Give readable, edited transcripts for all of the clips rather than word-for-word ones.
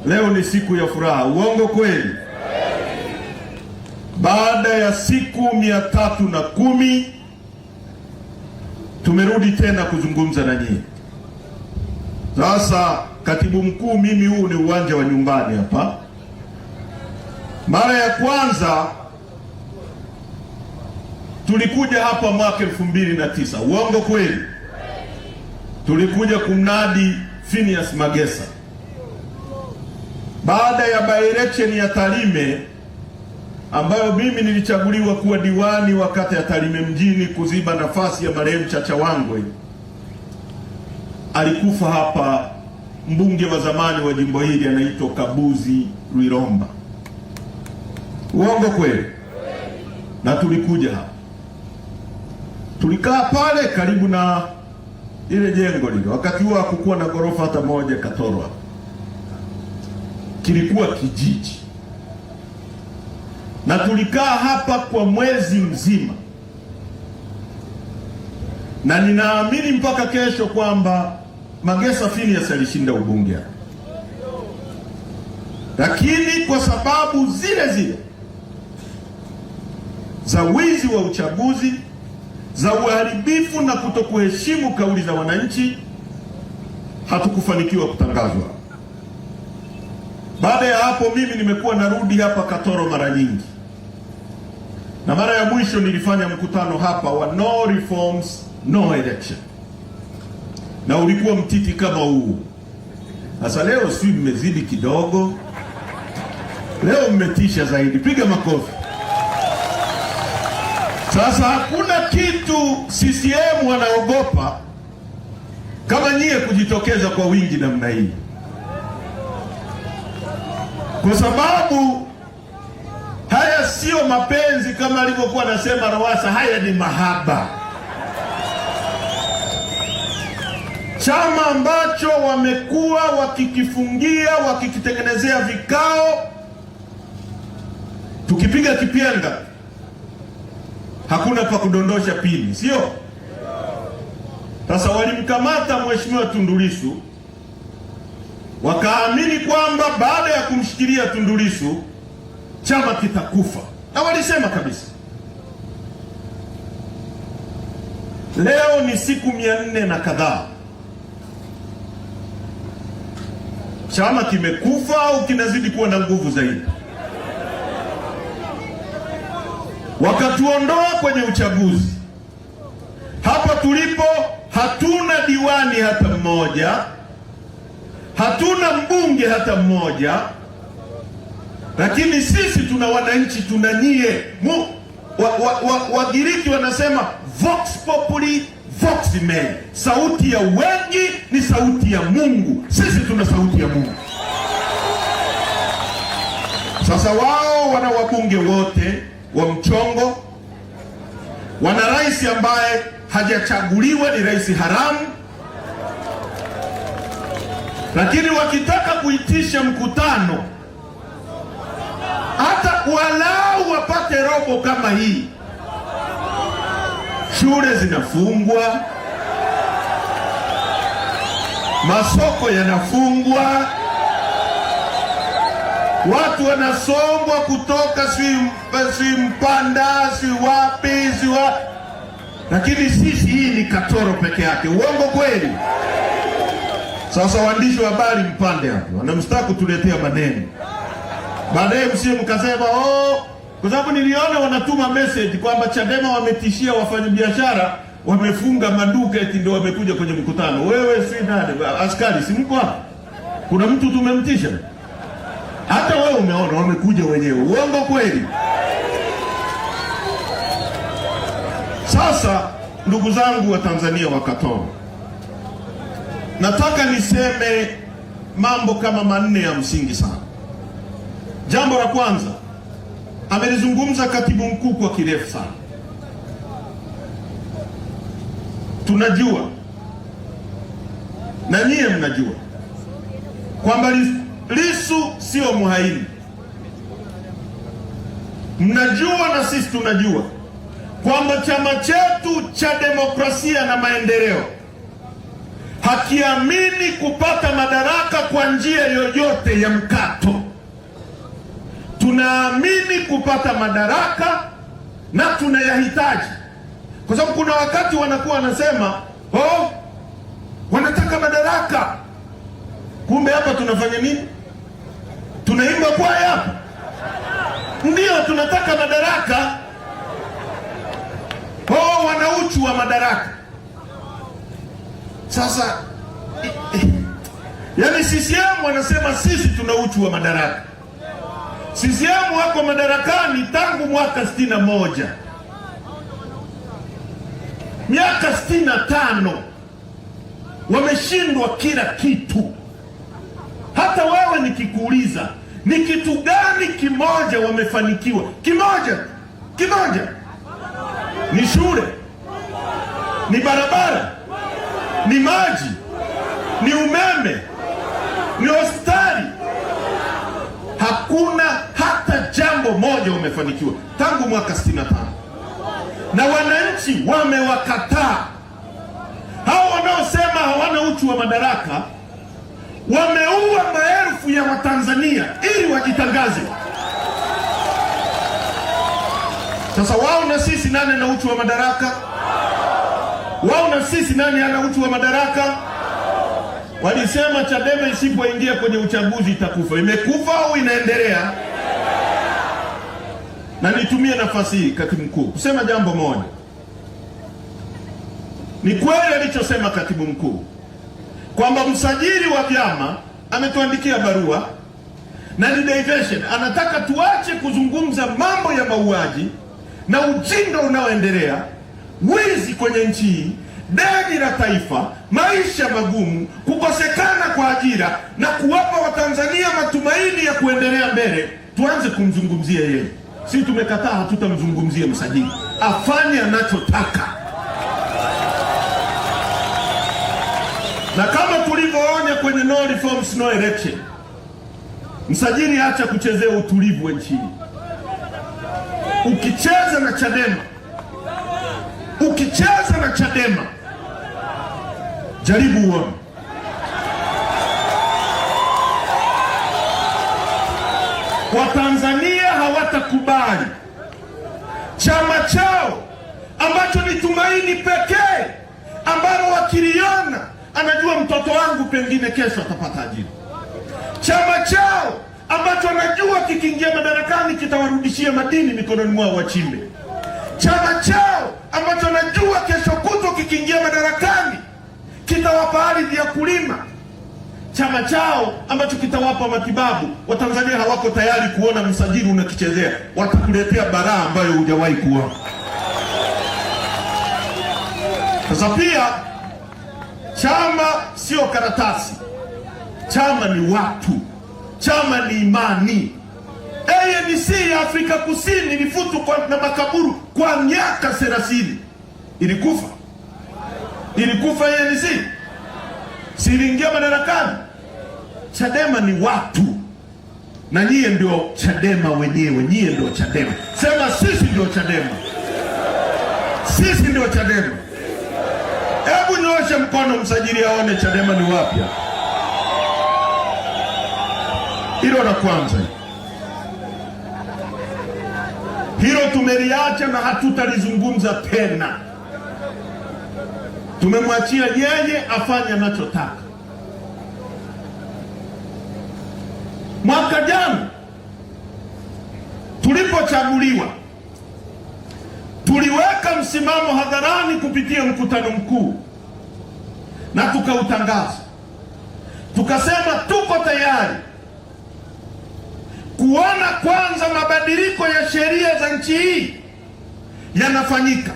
Leo ni siku ya furaha, uongo kweli? Baada ya siku 310 tumerudi tena kuzungumza na nyinyi. Sasa katibu mkuu, mimi huu ni uwanja wa nyumbani hapa. Mara ya kwanza tulikuja hapa mwaka 2009, uongo kweli? Tulikuja kumnadi Phineas Magesa baada ya by-election ya Tarime, ambayo mimi nilichaguliwa kuwa diwani wa kata ya Tarime mjini kuziba nafasi ya marehemu Chacha Wangwe. Alikufa hapa mbunge wa zamani wa jimbo hili anaitwa Kabuzi Rwiromba, uongo kweli? Na tulikuja hapa, tulikaa pale karibu na ile jengo lile. Wakati huo hakukuwa na ghorofa hata moja Katoro hapa, kilikuwa kijiji, na tulikaa hapa kwa mwezi mzima, na ninaamini mpaka kesho kwamba Magesa Phineas alishinda ubunge hapa. Lakini kwa sababu zile zile za wizi wa uchaguzi, za uharibifu na kutokuheshimu kauli za wananchi, hatukufanikiwa kutangazwa. Baada ya hapo mimi nimekuwa narudi hapa Katoro mara nyingi, na mara ya mwisho nilifanya mkutano hapa wa no reforms no election, na ulikuwa mtiti kama huu. Sasa leo si mmezidi kidogo, leo mmetisha zaidi, piga makofi. Sasa hakuna kitu CCM wanaogopa kama nyie kujitokeza kwa wingi namna hii, kwa sababu haya sio mapenzi kama alivyokuwa anasema Lowassa, haya ni mahaba. Chama ambacho wamekuwa wakikifungia, wakikitengenezea vikao, tukipiga kipenga hakuna pa kudondosha pini, sio? Sasa walimkamata Mheshimiwa Tundu Lissu, wakaamini kwamba baada ya kumshikilia Tundu Lissu chama kitakufa, na walisema kabisa. Leo ni siku 400 na kadhaa, chama kimekufa au kinazidi kuwa na nguvu zaidi? Wakatuondoa kwenye uchaguzi. Hapa tulipo hatuna diwani hata mmoja, hatuna mbunge hata mmoja, lakini sisi tuna wananchi, tuna nyie. Wagiriki wanasema vox populi vox Dei, sauti ya wengi ni sauti ya Mungu. Sisi tuna sauti ya Mungu. Sasa wao wana wabunge wote wa mchongo, wana rais ambaye hajachaguliwa, ni rais haramu. Lakini wakitaka kuitisha mkutano, hata walau wapate robo kama hii, shule zinafungwa, masoko yanafungwa, watu wanasombwa kutoka si Mpanda, si wapi, lakini sisi hii ni Katoro peke yake, uongo kweli? Sasa waandishi wa habari mpande hapo, wanamstaka kutuletea maneno, baadaye msije mkasema kwa sababu niliona wanatuma message kwamba Chadema wametishia wafanyabiashara, wamefunga maduka eti ndio wamekuja kwenye mkutano. Wewe si nani? Askari si mko hapa? Kuna mtu tumemtisha? Hata wewe umeona wamekuja wenyewe, uongo kweli? Sasa ndugu zangu wa Tanzania wa Katoro, nataka niseme mambo kama 4 ya msingi sana. Jambo la kwanza, amelizungumza katibu mkuu kwa kirefu sana. Tunajua na nyie mnajua kwamba Lissu sio muhaini. Mnajua na sisi tunajua kwamba chama chetu cha demokrasia na maendeleo hakiamini kupata madaraka kwa njia yoyote ya mkato. Tunaamini kupata madaraka na tunayahitaji, kwa sababu kuna wakati wanakuwa wanasema wanataka madaraka, kumbe hapa tunafanya nini? Tunaimba kwaya hapa. Ndio tunataka madaraka, wana uchu wa madaraka. Sasa yani CCM wanasema sisi tuna uchu wa madaraka. CCM wako madarakani tangu mwaka 61, miaka 65, wameshindwa kila kitu. Hata wewe nikikuuliza ni kitu gani kimoja wamefanikiwa? Kimoja. Ni shule, ni barabara, ni maji, ni umeme, ni hospitali. Hakuna hata jambo moja wamefanikiwa tangu mwaka 65, na wananchi wamewakataa. Hao wanaosema hawana uchu wa madaraka wameua maelfu ya Watanzania ili wajitangaze. Sasa wao na sisi, nani ana uchu wa madaraka? Wao na sisi, nani ana uchu wa madaraka? Walisema Chadema isipoingia kwenye uchaguzi itakufa. Imekufa au inaendelea? Na nitumie nafasi hii, katibu mkuu, kusema jambo moja. Ni kweli alichosema katibu mkuu kwamba msajili wa vyama ametuandikia barua na ni diversion. Anataka tuache kuzungumza mambo ya mauaji na ujinga unaoendelea, wizi kwenye nchi hii, deni la taifa, maisha magumu, kukosekana kwa ajira na kuwapa Watanzania matumaini ya kuendelea mbele. Tuanze kumzungumzia yeye. Sisi tumekataa, hatutamzungumzia msajili. Afanye anachotaka. Na kama tulivyoonya kwenye no reforms no election, msajili acha kuchezea utulivu wa nchini. Ukicheza na Chadema, jaribu uone. Watanzania hawatakubali chama chao ambacho ni tumaini pekee ambalo wakiliona anajua mtoto wangu pengine kesho atapata ajira. Chama chao ambacho anajua kikiingia madarakani kitawarudishia madini mikononi mwao wachimbe. Chama chao ambacho anajua kesho kutwa kikiingia madarakani kitawapa ardhi ya kulima. Chama chao ambacho kitawapa matibabu. Watanzania hawako tayari kuona msajili unakichezea. Watakuletea baraa ambayo hujawahi kuona. Sasa pia chama sio karatasi. Chama ni watu. Chama ni imani. ANC ya Afrika Kusini ilifutwa na makaburu kwa miaka 30. Ilikufa ANC. Siliingia madarakani. Chadema ni watu. Na nyie ndio Chadema wenyewe. Nyie ndio Chadema. Sema sisi ndio Chadema. Sisi ndio Chadema. Hebu nyoshe mkono msajili aone Chadema ni wapya. Hilo la kwanza. Hilo tumeliacha na hatutalizungumza tena. Tumemwachia yeye afanye anachotaka. Mwaka jana tulipochaguliwa, tuliweka msimamo hadharani kupitia mkutano mkuu na tukautangaza. Tukasema tuko tayari kuona kwanza mabadiliko ya sheria za nchi hii yanafanyika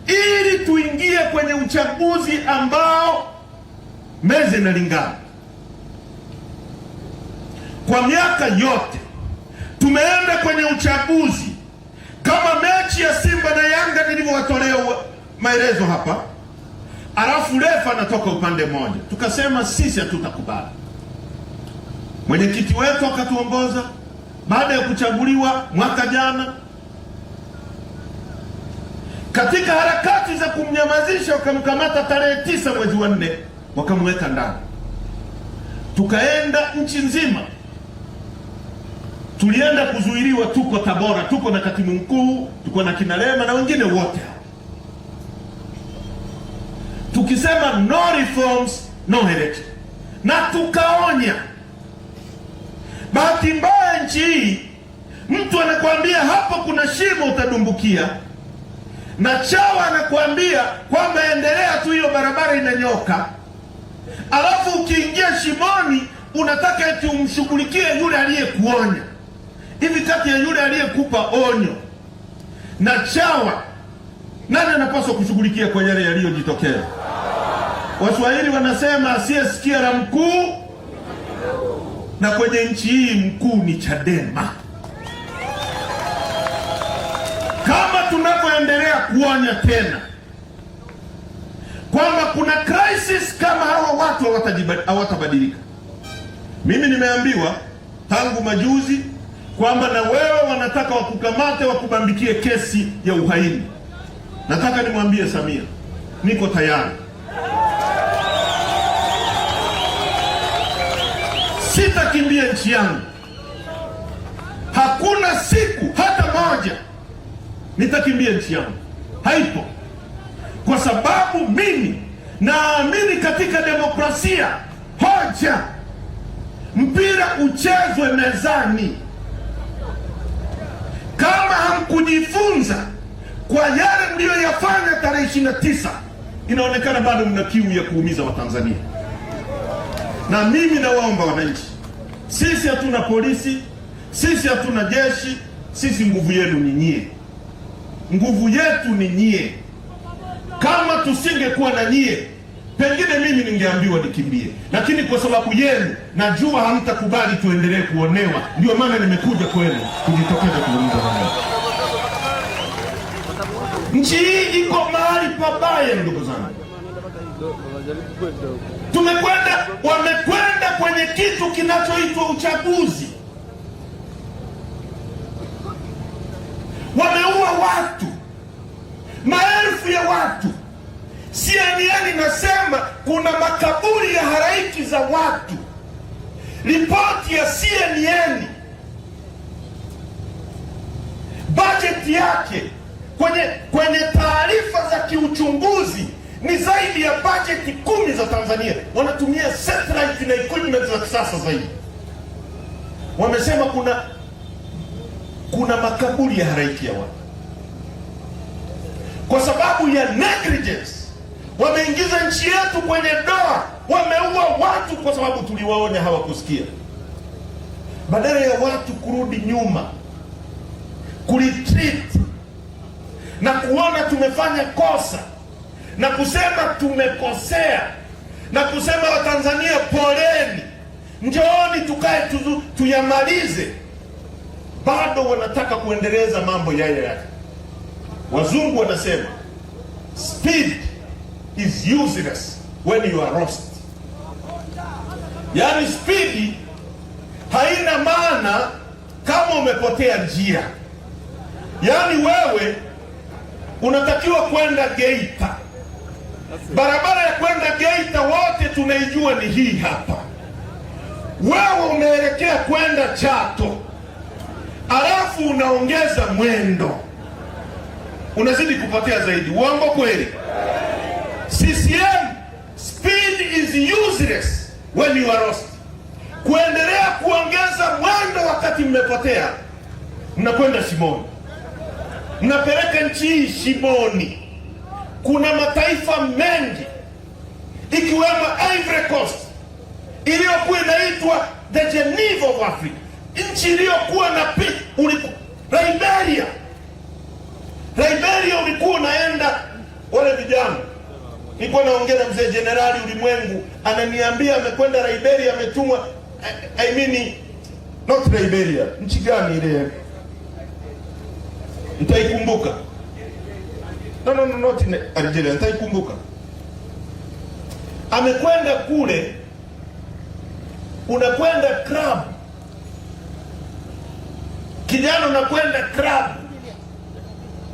ili tuingie kwenye uchaguzi ambao mezi inalingana. Kwa miaka yote tumeenda kwenye uchaguzi kama mechi ya Simba na Yanga nilivyowatolea maelezo hapa, alafu refa anatoka upande mmoja. Tukasema sisi hatutakubali. Mwenyekiti wetu akatuongoza baada ya kuchaguliwa mwaka jana. Katika harakati za kumnyamazisha wakamkamata tarehe 9 mwezi wa 4 wakamweka ndani. Tukaenda nchi nzima, tulienda kuzuiliwa, tuko Tabora, tuko na katibu mkuu, tuko na Kinalema na wengine wote, tukisema no reforms no election, na tukaonya. Bahati mbaya nchi hii, mtu anakuambia hapo kuna shimo utadumbukia, na chawa anakuambia kwamba endelea tu, hiyo barabara inanyoka, alafu ukiingia shimoni unataka eti umshughulikie yule aliyekuonya. Hivi kati ya yule aliyekupa onyo na chawa, nani anapaswa kushughulikia kwa yale yaliyojitokeza? Waswahili wanasema asiyesikia la mkuu, na kwenye nchi hii mkuu ni Chadema. Kama tunapoendelea kuonya tena kwamba kuna crisis, kama hawa watu hawatabadilika. Mimi nimeambiwa tangu majuzi kwamba na wewe wanataka wakukamate, wakubambikie kesi ya uhaini. Nataka nimwambie Samia, niko tayari. Sitakimbia nchi yangu. Hakuna siku hata moja nitakimbia nchi yangu, haipo. Kwa sababu mimi naamini katika demokrasia. Hoja, mpira uchezwe mezani. Kama hamkujifunza kwa yale mliyoyafanya tarehe 29, inaonekana bado mna kiu ya kuumiza Watanzania. Na mimi nawaomba wananchi, sisi hatuna polisi, sisi hatuna jeshi, sisi nguvu yenu ni nyie. Nguvu yetu ni nyie. Kama tusingekuwa na nyie, pengine mimi ningeambiwa nikimbie, lakini kwa sababu yenu najua hamtakubali tuendelee kuonewa. Ndio maana nimekuja kwenu kujitokeza kuuliza wananchi. Nchi hii iko mahali pabaya, ndugu zangu. Wamekwenda kwenye kitu kinachoitwa uchaguzi. Wameua watu, maelfu ya watu. CNN inasema kuna makaburi ya halaiki za watu. Ripoti ya CNN, bajeti yake kwenye taarifa za kiuchunguzi ni zaidi ya bajeti 10 za Tanzania. Wanatumia satellite na equipment za kisasa zaidi. Wamesema kuna makaburi ya halaiki ya watu. Kwa sababu ya negligence, wameingiza nchi yetu kwenye doa. Wameua watu kwa sababu tuliwaonya, hawakusikia. Badala ya watu kurudi nyuma, kuretreat na kuona tumefanya kosa na kusema tumekosea na kusema Watanzania poleni, njooni tukae tuyamalize, bado wanataka kuendeleza mambo yale. Wazungu wanasema speed is useless when you are lost. Yaani speed haina maana kama umepotea njia. Yaani wewe unatakiwa kwenda Geita. Barabara ya kwenda Geita wote tunaijua ni hii hapa. Wewe umeelekea kwenda Chato, alafu unaongeza mwendo, unazidi kupotea zaidi. Uongo kweli? CCM, speed is useless when you are lost. Kuendelea kuongeza mwendo wakati mmepotea, mnakwenda shimoni, mnapeleka nchi hii shimoni. Kuna mataifa mengi ikiwemo Ivory Coast iliyokuwa inaitwa the Geneva of Africa, nchi iliyokuwa na Liberia ulikuwa unaenda. Wale vijana, nilikuwa naongea na mzee Jenerali Ulimwengu, ananiambia amekwenda Liberia, ametumwa not Liberia, nchi gani ile? Nitaikumbuka. No, not in Algeria, nitaikumbuka. Amekwenda kule, unakwenda club. Kijana unakwenda club.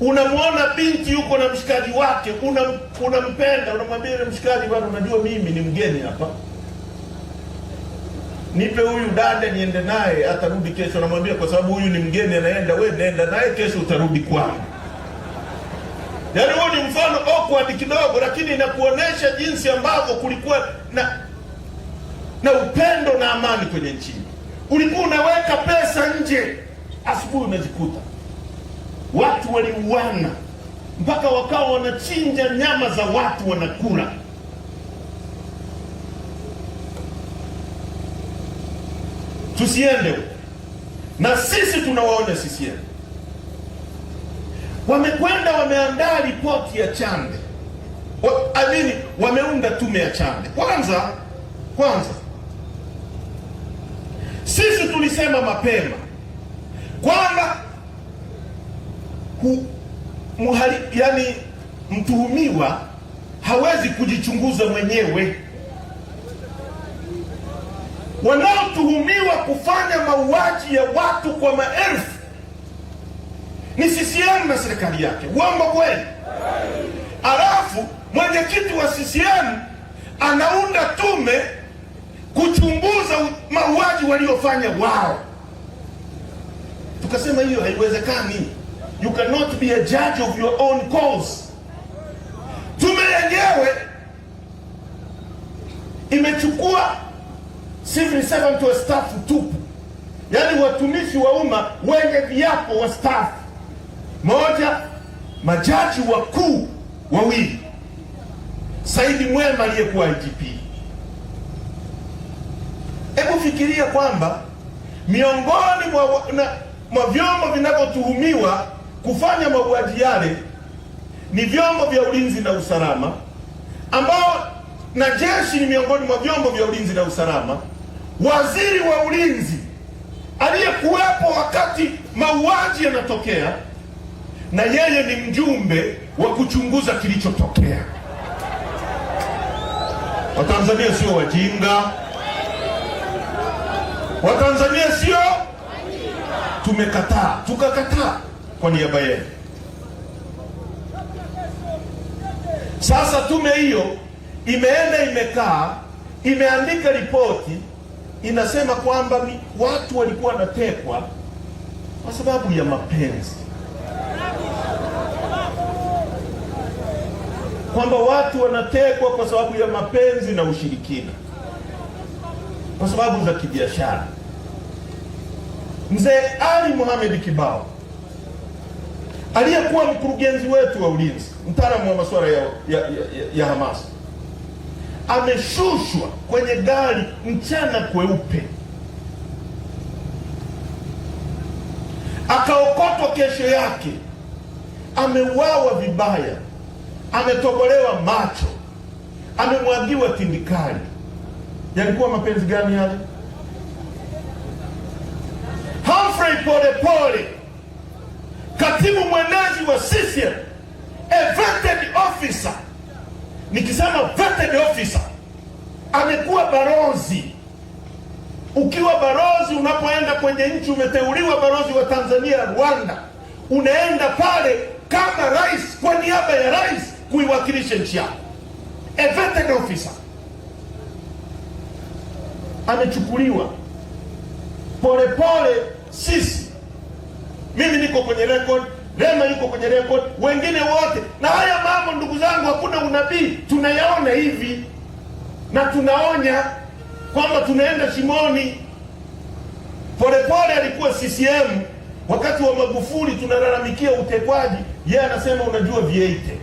Unamwona binti yuko na mshikaji wake, unampenda, unamwambia ile mshikaji, bwana, unajua mimi ni mgeni hapa, nipe huyu dada niende naye, atarudi kesho. Unamwambia kwa sababu huyu ni mgeni anaenda, wewe nenda naye, kesho utarudi kwangu. Yaani huo ni mfano awkward kidogo, lakini inakuonesha jinsi ambavyo kulikuwa na upendo na amani kwenye nchi. Ulikuwa unaweka pesa nje, asubuhi unajikuta watu waliuana, mpaka wakawa wanachinja nyama za watu wanakula. Tusiende. Na sisi tunawaona CCM wamekwenda wameandaa ripoti ya Chande, wameunda tume ya Chande. Kwanza sisi tulisema mapema kwamba yani mtuhumiwa hawezi kujichunguza mwenyewe. Wanaotuhumiwa kufanya mauaji ya watu kwa maelfu ni CCM na serikali yake. Uongo kweli? Alafu mwenyekiti wa CCM anaunda tume kuchunguza mauaji waliofanya wao. Tukasema hiyo haiwezekani. You cannot be a judge of your own cause. Tume yenyewe imechukua civil servant wa staff tupu, yaani watumishi wa umma wenye viapo wa staff moja, majaji wakuu wawili, Saidi Mwema aliyekuwa IGP. Hebu fikiria kwamba miongoni mwa vyombo vinavyotuhumiwa kufanya mauaji yale ni vyombo vya ulinzi na usalama, ambao na jeshi ni miongoni mwa vyombo vya ulinzi na usalama. Waziri wa ulinzi aliyekuwepo wakati mauaji yanatokea, na yeye ni mjumbe wa kuchunguza kilichotokea. Watanzania sio wajinga. Watanzania sio tumekataa, tukakataa kwa niaba yenu. Sasa tume hiyo imeenda, imekaa, imeandika ripoti, inasema kwamba watu walikuwa wanatekwa kwa sababu ya mapenzi, kwamba watu wanatekwa kwa sababu ya mapenzi na ushirikina, kwa sababu za kibiashara. Mzee Ali Mohamed Kibao aliyekuwa mkurugenzi wetu wa ulinzi, mtaalamu wa masuala ya Hamas, ameshushwa kwenye gari mchana kweupe, akaokotwa kesho yake, ameuawa vibaya, ametobolewa macho, amemwagiwa tindikali. Yalikuwa mapenzi gani yale? Humphrey Polepole, katibu mwenezi wa CCM, a vetted officer. Nikisema vetted officer, amekuwa barozi. Ukiwa barozi, unapoenda kwenye nchi, umeteuliwa barozi wa Tanzania Rwanda, unaenda pale kama rais, kwa niaba ya rais, kuiwakilisha nchi yako. A vetted officer amechukuliwa. Polepole sisi, mimi niko kwenye record, Rema yuko kwenye record, wengine wote. Na haya mambo, ndugu zangu, hakuna unabii, tunayaona hivi na tunaonya kwamba tunaenda shimoni. Polepole alikuwa CCM wakati wa Magufuli, tunalalamikia utekwaji, yeye anasema unajua viete.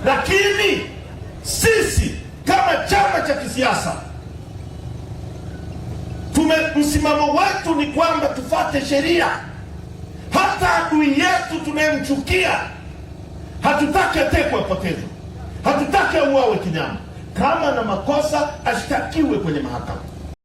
Lakini sisi kama chama cha kisiasa, msimamo wetu ni kwamba tufate sheria. Hata adui yetu tunayemchukia hatutaki atekwe, apotezwe, hatutaki auawe kinyama. Kama na makosa ashtakiwe kwenye mahakama.